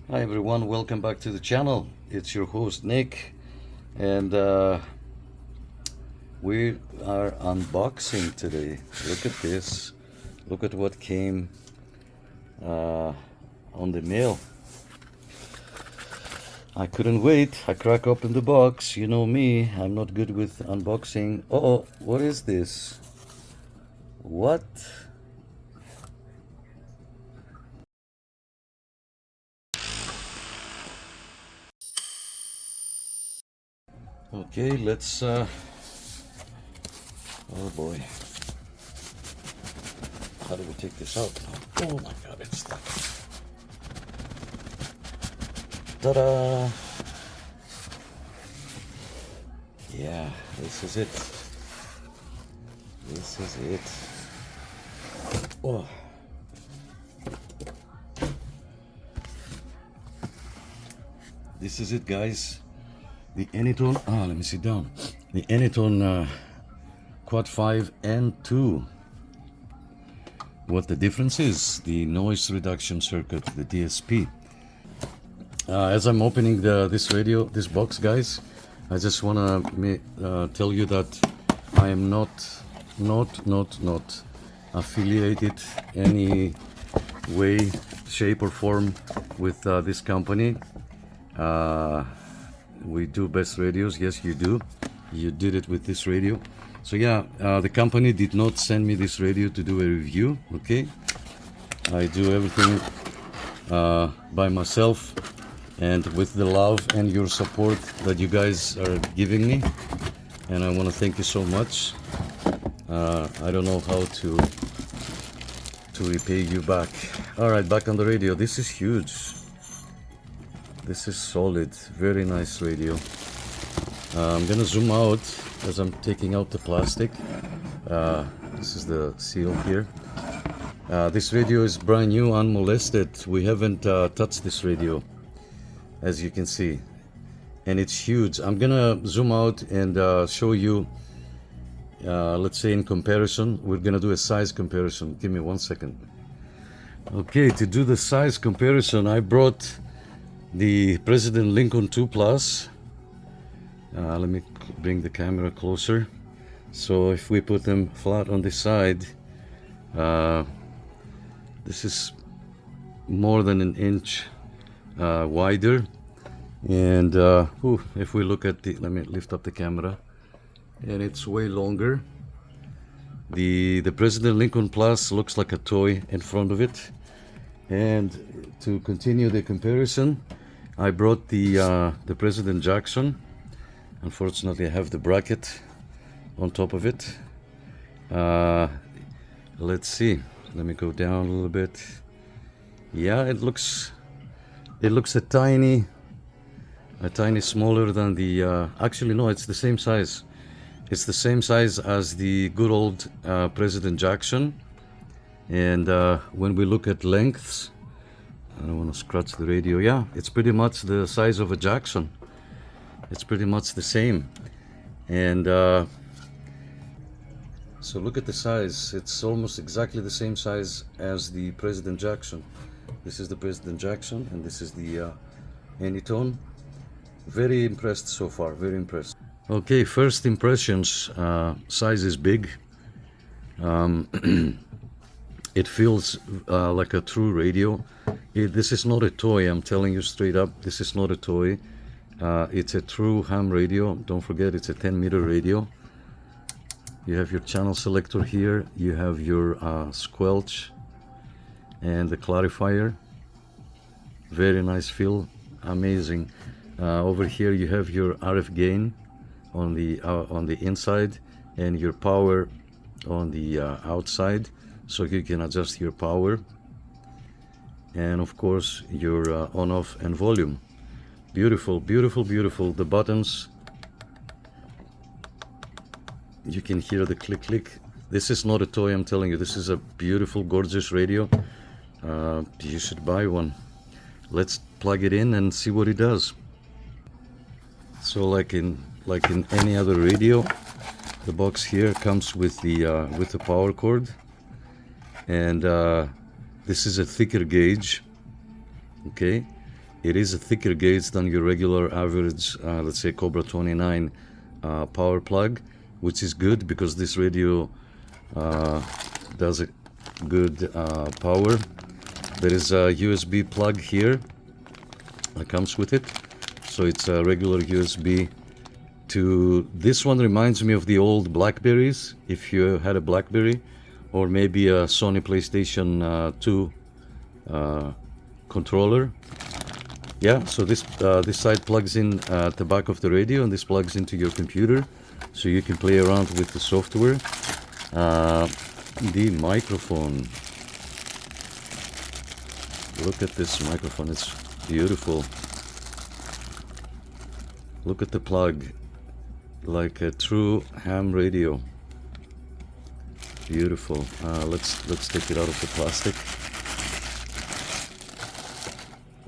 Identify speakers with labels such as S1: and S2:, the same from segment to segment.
S1: Hi everyone, welcome back to the channel. It's your host Nick, and we are unboxing today. Look at this. Look at what came on the mail. I couldn't wait. I crack open the box. You know me, I'm not good with unboxing. Oh, what is this? What? Okay, let's oh boy. How do we take this out? Oh my god, it's stuck. Ta-da! Yeah, this is it. This is it. Oh. This is it, guys. The Anytone. Let me sit down. The Anytone Quad 5 and 2. What the difference is? The noise reduction circuit, the DSP. As I'm opening this box, guys, I just wanna tell you that I am not affiliated any way, shape, or form with this company. We do best radios. Yes, you do. You did it with this radio. So yeah, the company did not send me this radio to do a review. Okay, I do everything by myself, and with the love and your support that you guys are giving me, and I want to thank you so much. I don't know how to repay you back. All right, back on the radio. This is huge. This is solid, very nice radio. I'm gonna zoom out as I'm taking out the plastic. This is the seal here. This radio is brand new, unmolested. We haven't touched this radio, as you can see, and it's huge. I'm gonna zoom out and show you, let's say in comparison. We're gonna do a size comparison. Give me 1 second. Okay, to do the size comparison, I brought the President Lincoln 2 Plus. Let me bring the camera closer. So if we put them flat on this side, this is more than an inch wider, and if we look at the, let me lift up the camera, and it's way longer. The President Lincoln Plus looks like a toy in front of it. And to continue the comparison, I brought the President Jackson. Unfortunately, I have the bracket on top of it. Let's see. Let me go down a little bit. Yeah, it looks a tiny smaller than the. Actually, no, it's the same size. It's the same size as the good old President Jackson. And when we look at lengths, I don't want to scratch the radio. Yeah, it's pretty much the size of a Jackson. It's pretty much the same. And so look at the size. It's almost exactly the same size as the President Jackson. This is the President Jackson, and this is the Anytone. Very impressed so far, very impressed. Okay, first impressions. Size is big. It feels like a true radio. This is not a toy, I'm telling you straight up. This is not a toy. It's a true ham radio. Don't forget, it's a 10-meter radio. You have your channel selector here. You have your squelch and the clarifier. Very nice feel, amazing. Over here you have your RF gain on the inside, and your power on the outside, so you can adjust your power, and of course your on, off, and volume. Beautiful, beautiful, beautiful. The buttons, you can hear the click click. This is not a toy, I'm telling you. This is a beautiful, gorgeous radio. You should buy one. Let's plug it in and see what it does. So like in any other radio, the box here comes with the power cord, and this is a thicker gauge. Okay, It is a thicker gauge than your regular average, let's say Cobra 29 power plug, which is good because this radio does a good power. There is a USB plug here that comes with it, so it's a regular USB to this one. Reminds me of the old Blackberries, if you had a Blackberry, or maybe a Sony PlayStation 2 controller. Yeah, so this side plugs in at the back of the radio, and this plugs into your computer, so you can play around with the software. The microphone. Look at this microphone, it's beautiful. Look at the plug, like a true ham radio. Beautiful. Let's take it out of the plastic.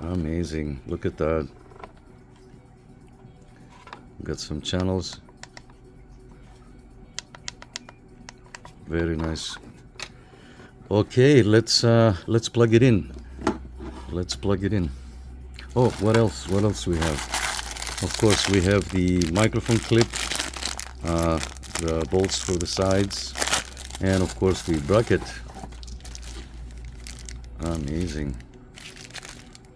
S1: Amazing. Look at that. Got some channels. Very nice. Okay, let's plug it in. Let's plug it in. Oh, what else? What else we have? Of course, we have the microphone clip, the bolts for the sides, and of course the bracket. Amazing.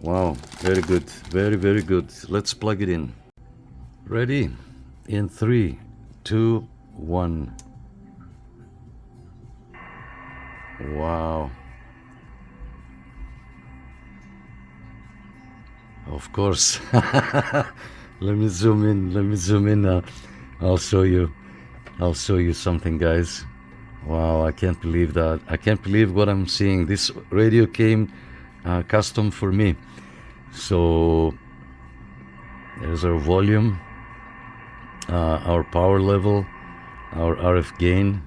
S1: Wow, very good. Very, very good. Let's plug it in. Ready? In 3, 2, 1. Wow. Of course. Let me zoom in. I'll show you something, guys. Wow, I can't believe that. I can't believe what I'm seeing. This radio came custom for me. So there's our volume, our power level, our RF gain,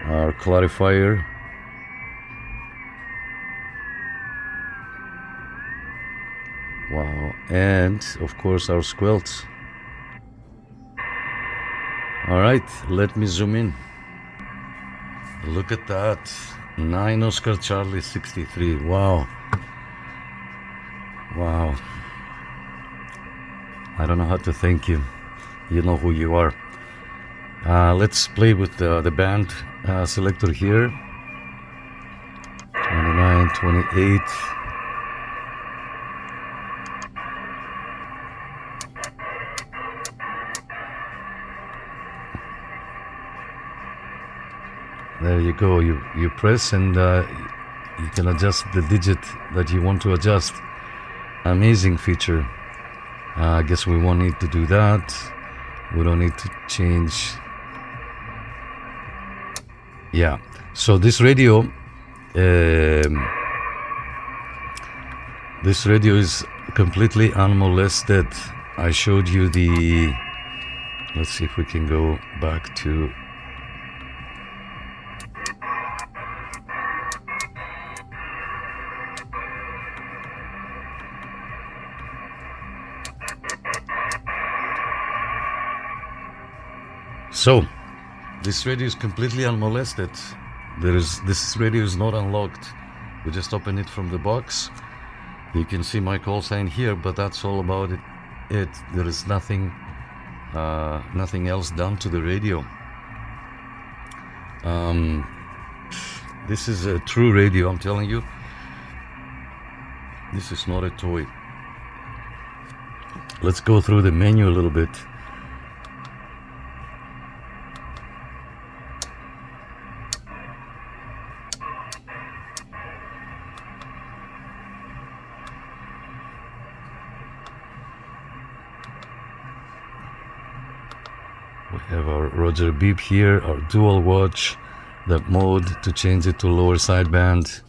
S1: our clarifier, wow, and of course our squelch. All right, let me zoom in. Look at that. 9 Oscar Charlie 63. Wow. Wow. I don't know how to thank you. You know who you are. Let's play with the band selector here. 29, 28. There you go. You press and you can adjust the digit that you want to adjust. Amazing feature. I guess we won't need to do that. We don't need to change. Yeah. So this radio is completely unmolested. I showed you the. Let's see if we can go back to. So, this radio is completely unmolested. This radio is not unlocked. We just open it from the box. You can see my call sign here, but that's all about it. There is nothing else done to the radio. This is a true radio, I'm telling you. This is not a toy. Let's go through the menu a little bit. We have our Roger beep here, our dual watch, that mode to change it to lower sideband,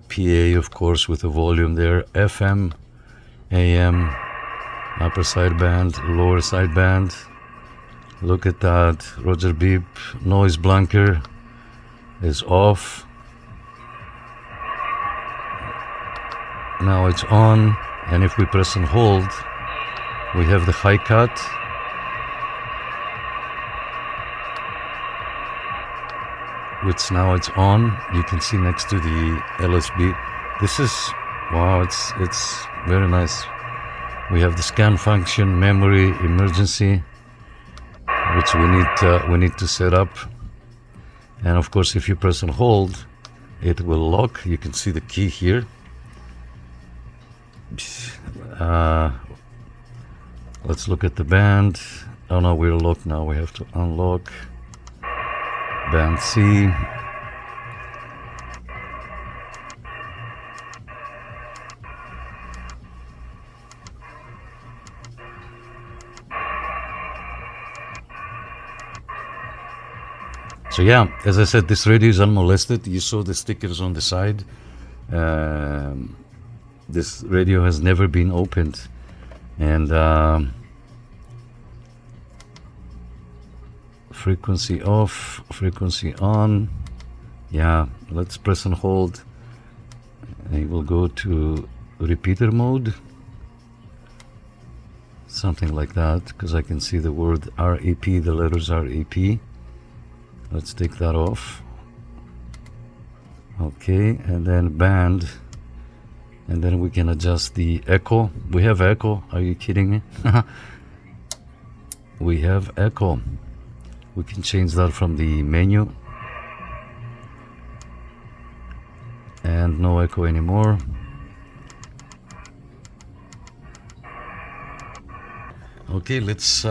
S1: PA of course with the volume there, FM, AM, upper sideband, lower sideband. Look at that, Roger beep, noise blanker is off. Now it's on, and if we press and hold, we have the high cut. Which now it's on. You can see next to the LSB. This is Wow, it's very nice. We have the scan function, memory, emergency, which we need to set up. And of course, if you press and hold, it will lock. You can see the key here. Let's look at the band. Oh no, we're locked now. We have to unlock band C. So yeah, as I said, this radio is unmolested. You saw the stickers on the side. This radio has never been opened, and frequency off, frequency on. Yeah, let's press and hold. And we'll go to repeater mode, something like that, because I can see the word REP, the letters REP. Let's take that off. Okay, and then band, and then we can adjust the echo. We have echo. Are you kidding me? We have echo. We can change that from the menu. And no echo anymore. Okay, let's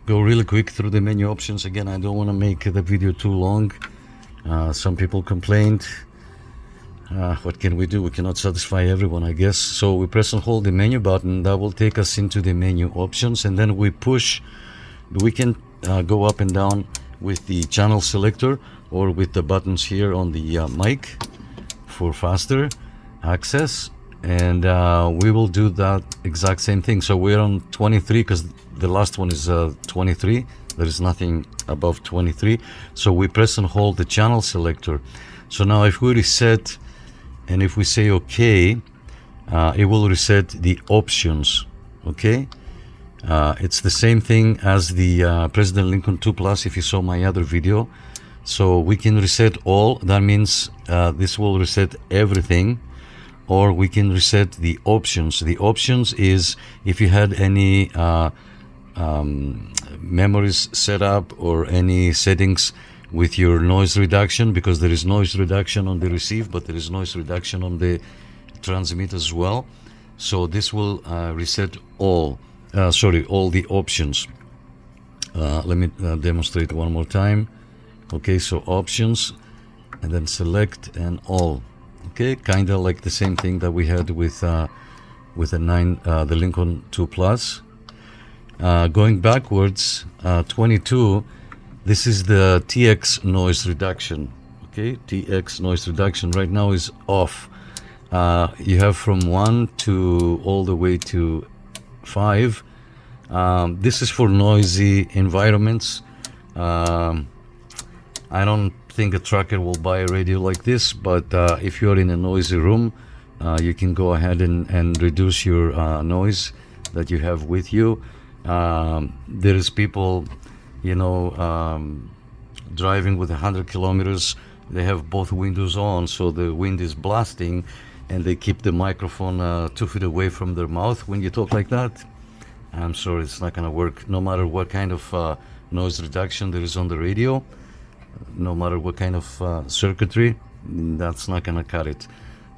S1: go really quick through the menu options. Again, I don't want to make the video too long. Some people complained. What can we do? We cannot satisfy everyone, I guess. So we press and hold the menu button. That will take us into the menu options, and then we push. We can go up and down with the channel selector or with the buttons here on the mic for faster access. And we will do that exact same thing. So we're on 23 because the last one is 23. There is nothing above 23. So we press and hold the channel selector. So now if we reset and if we say OK, it will reset the options. Okay, it's the same thing as the President Lincoln 2 Plus if you saw my other video. So we can reset all. That means this will reset everything. Or we can reset the options. The options is if you had any memories set up or any settings with your noise reduction, because there is noise reduction on the receive, but there is noise reduction on the transmit as well. So this will reset all the options. Let me demonstrate one more time. Okay, so options, and then select and all. Okay, kind of like the same thing that we had with the Lincoln 2 Plus. Going backwards, 22. This is the TX noise reduction. Okay, TX noise reduction right now is off. You have from 1 to all the way to 5. This is for noisy environments. I don't think a trucker will buy a radio like this, but if you're in a noisy room, you can go ahead and reduce your noise that you have with you. There is people, driving with 100 kilometers. They have both windows on, so the wind is blasting, and they keep the microphone 2 feet away from their mouth when you talk like that. I'm sorry, it's not going to work. No matter what kind of noise reduction there is on the radio, no matter what kind of circuitry, that's not going to cut it.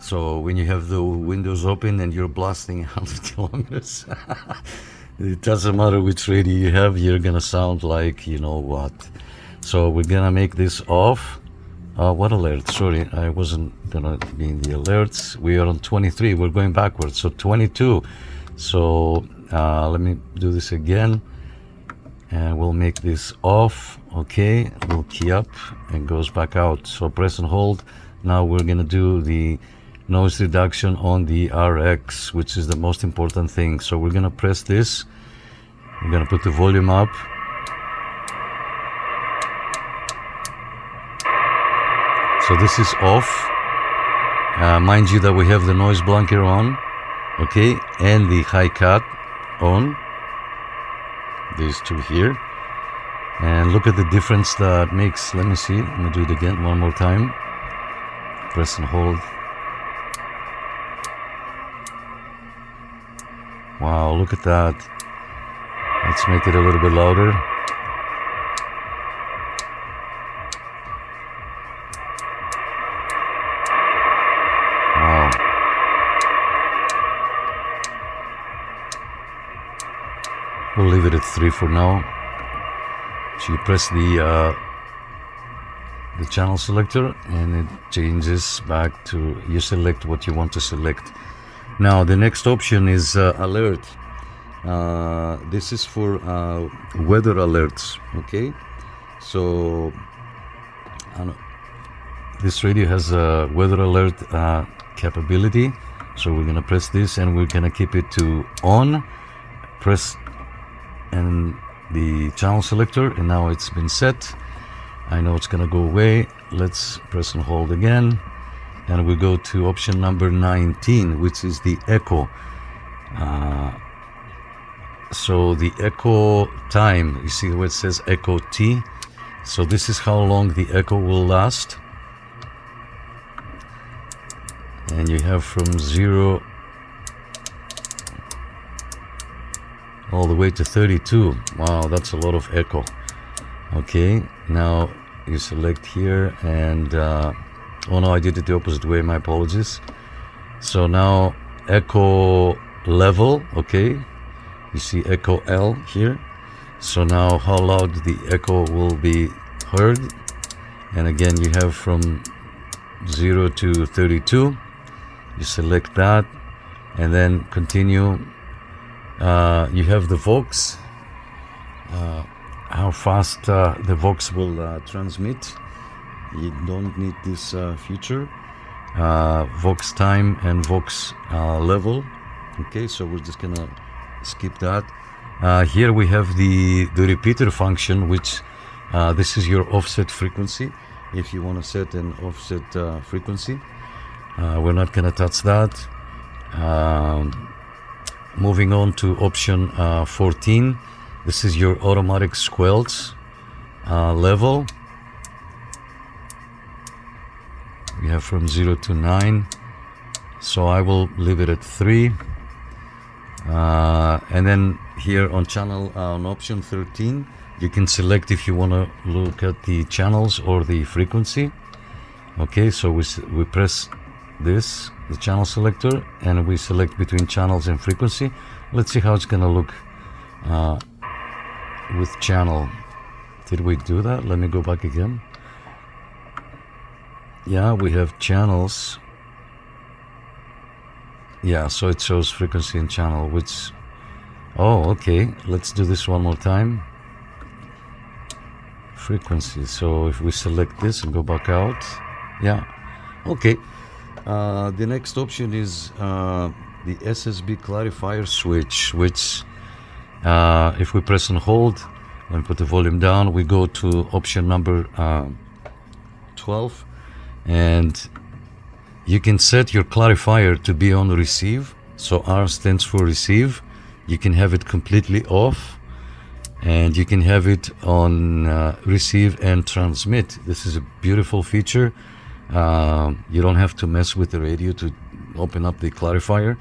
S1: So when you have the windows open and you're blasting 100 kilometers, it doesn't matter which radio you have, you're going to sound like you know what. So we're going to make this off. What alert? Sorry, I wasn't going to be in the alerts. We are on 23. We're going backwards. So 22. So let me do this again. And we'll make this off. Okay, we'll key up and goes back out. So press and hold. Now we're gonna do the noise reduction on the RX, which is the most important thing. So we're gonna press this. We're gonna put the volume up. So this is off. Mind you that we have the noise blanker on, okay, and the high cut on. These two here, and look at the difference that makes. Let me see. Let me do it again one more time. Press and hold. Wow, look at that. Let's make it a little bit louder. Wow. We'll leave it at 3 for now. So you press the channel selector and it changes back to, you select what you want to select. Now the next option is alert. This is for weather alerts. Okay, so this radio has a weather alert capability, so we're gonna press this and we're gonna keep it to on, press and the channel selector, and now it's been set. I know it's gonna go away. Let's press and hold again, and we go to option number 19, which is the echo. So the echo time, you see where it says echo T? So this is how long the echo will last. And you have from 0 all the way to 32. Wow, that's a lot of echo. Okay, now you select here and oh no, I did it the opposite way, my apologies. So now echo level, okay, you see echo L here. So now how loud the echo will be heard, and again you have from 0 to 32. You select that and then continue. You have the Vox, how fast the Vox will transmit. You don't need this feature, Vox time and Vox level. Okay, so we're just gonna skip that. Here we have the repeater function, which this is your offset frequency. If you want to set an offset frequency, we're not gonna touch that. Moving on to option 14, this is your automatic squelch level. We have from 0 to 9, so I will leave it at 3. And then here on channel, on option 13, you can select if you want to look at the channels or the frequency. Okay, so we press this, the channel selector, and we select between channels and frequency. Let's see how it's gonna look with channel. Did we do that? Let me go back again. Yeah, we have channels. Yeah, so it shows frequency and channel, which, oh, okay, let's do this one more time. Frequency, so if we select this and go back out, yeah, okay. The next option is the SSB clarifier switch, which if we press and hold and put the volume down, we go to option number 12, and you can set your clarifier to be on receive. So R stands for receive. You can have it completely off, and you can have it on receive and transmit. This is a beautiful feature. You don't have to mess with the radio to open up the clarifier.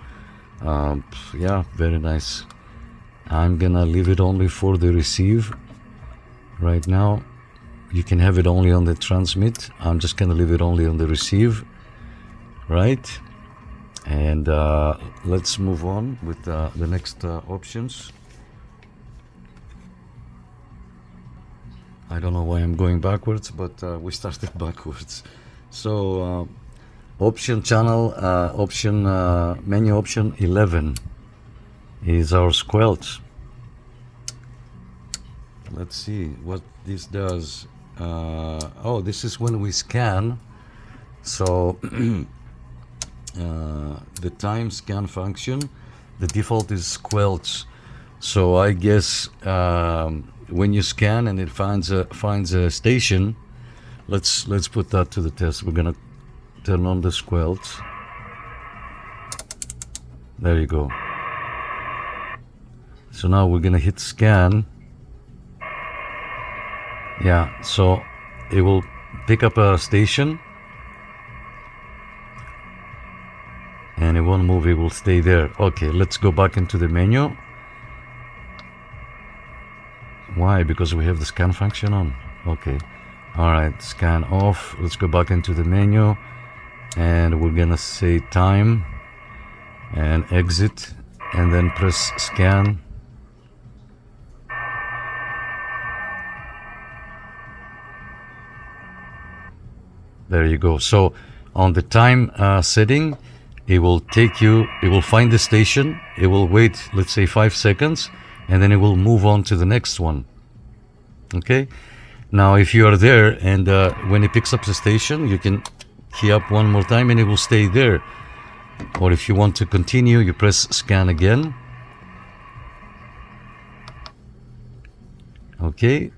S1: Yeah, very nice. I'm gonna leave it only for the receive right now. You can have it only on the transmit. I'm just gonna leave it only on the receive, right? And let's move on with the next options. I don't know why I'm going backwards, but we started backwards. So option channel, menu option 11 is our squelch. Let's see what this does. Oh, this is when we scan. So the time scan function, the default is squelch. So I guess when you scan and it finds a station, let's put that to the test. We're gonna turn on the squelch. There you go. So now we're gonna hit scan. Yeah, so it will pick up a station and it won't move move, it will stay there. Okay, let's go back into the menu. Why? Because we have the scan function on. Okay, all right, scan off. Let's go back into the menu, and we're gonna say time and exit, and then press scan. There you go. So on the time setting, it will take you, it will find the station, it will wait, let's say 5 seconds, and then it will move on to the next one. Okay, now if you are there and when it picks up the station, you can key up one more time and it will stay there. Or if you want to continue, you press scan again. Okay,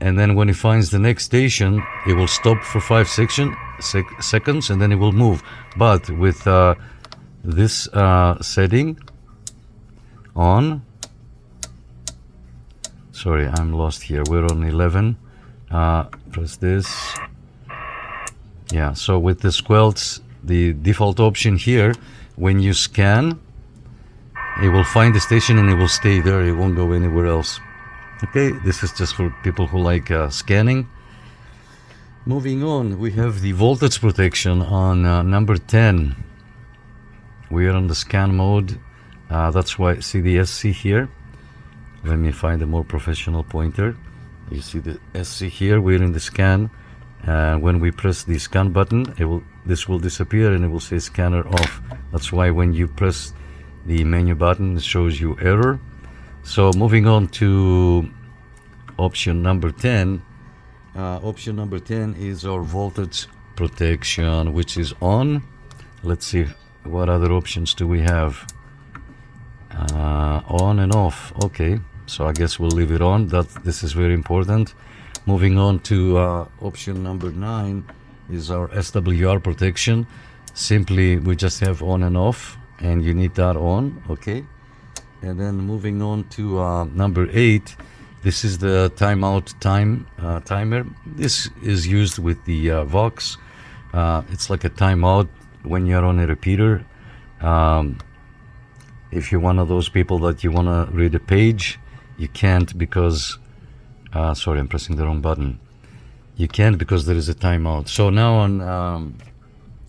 S1: and then when it finds the next station, it will stop for 5 seconds and then it will move. But with this setting on, sorry, I'm lost here, we're on 11, press this. Yeah, so with the squelch, the default option here, when you scan, it will find the station and it will stay there, it won't go anywhere else. Okay, this is just for people who like scanning. Moving on, we have the voltage protection on number 10. We are on the scan mode. That's why, see the SC here? Let me find a more professional pointer. You see the SC here, we're in the scan. When we press the scan button, this will disappear and it will say scanner off. That's why when you press the menu button, it shows you error. So moving on to option number 10. Option number 10 is our voltage protection, which is on. Let's see, what other options do we have? On and off. Okay, so I guess we'll leave it on. This is very important. Moving on to option number 9 is our SWR protection. Simply, we just have on and off, and you need that on. Okay. And then moving on to number 8, this is the timeout timer. This is used with the Vox. It's like a timeout when you're on a repeater. If you're one of those people that you want to read a page, you can't because, sorry, I'm pressing the wrong button. You can't because there is a timeout. So now on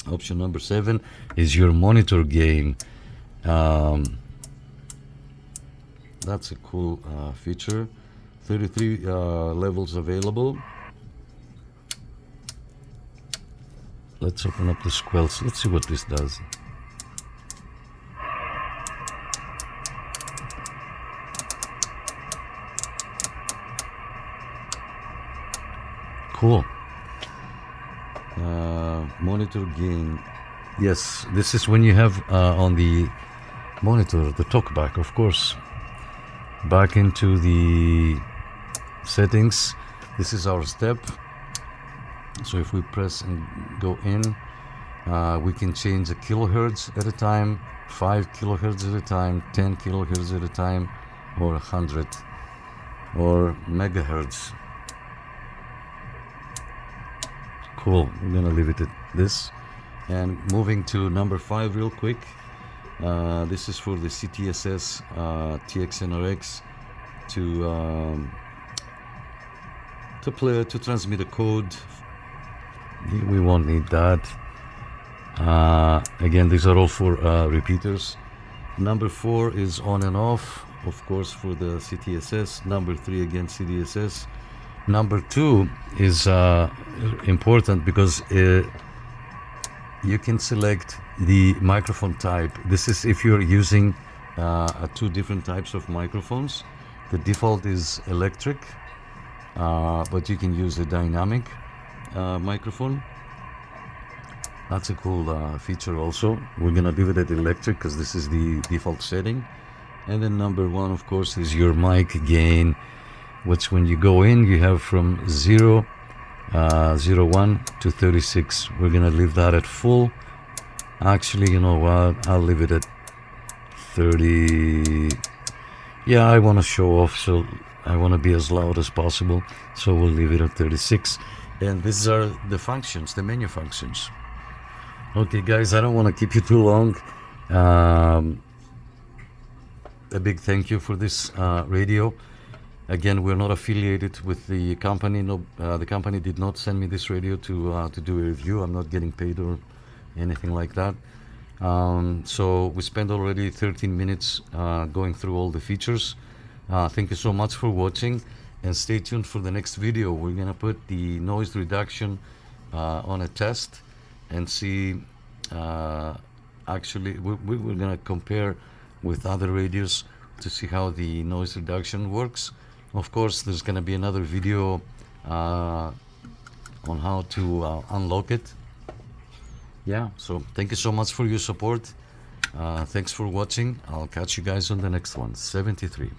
S1: option number 7 is your monitor gain. That's a cool feature. 33 levels available. Let's open up the squelch. Let's see what this does. Cool. Monitor gain. Yes, this is when you have on the monitor the talkback, of course. Back into the settings. This is our step. So if we press and go in, we can change a kilohertz at a time, 5 kilohertz at a time, 10 kilohertz at a time, or 100 or megahertz. Cool. I'm gonna leave it at this. And moving to number 5 real quick. This is for the CTSS TXNRX to transmit a code. We won't need that. Again, these are all for repeaters. Number 4 is on and off, of course, for the CTSS. Number 3 again CDSS. Number 2 is important because you can select the microphone type. This is if you're using 2 different types of microphones. The default is electric, but you can use a dynamic microphone. That's a cool feature also. We're gonna leave it at electric because this is the default setting. And then number 1, of course, is your mic gain, which when you go in, you have from 01 to 36. We're gonna leave that at full. Actually, you know what? I'll leave it at 30. Yeah, I want to show off, so I want to be as loud as possible. So we'll leave it at 36. And these are the functions, the menu functions. Okay, guys, I don't want to keep you too long. Um, a big thank you for this radio. Again, we're not affiliated with the company. No, the company did not send me this radio to do a review. I'm not getting paid or anything like that. So we spent already 13 minutes going through all the features. Thank you so much for watching, and stay tuned for the next video. We're gonna put the noise reduction on a test and see. Actually, we're gonna compare with other radios to see how the noise reduction works. Of course, there's gonna be another video on how to unlock it. Yeah, so thank you so much for your support. Thanks for watching. I'll catch you guys on the next one. 73.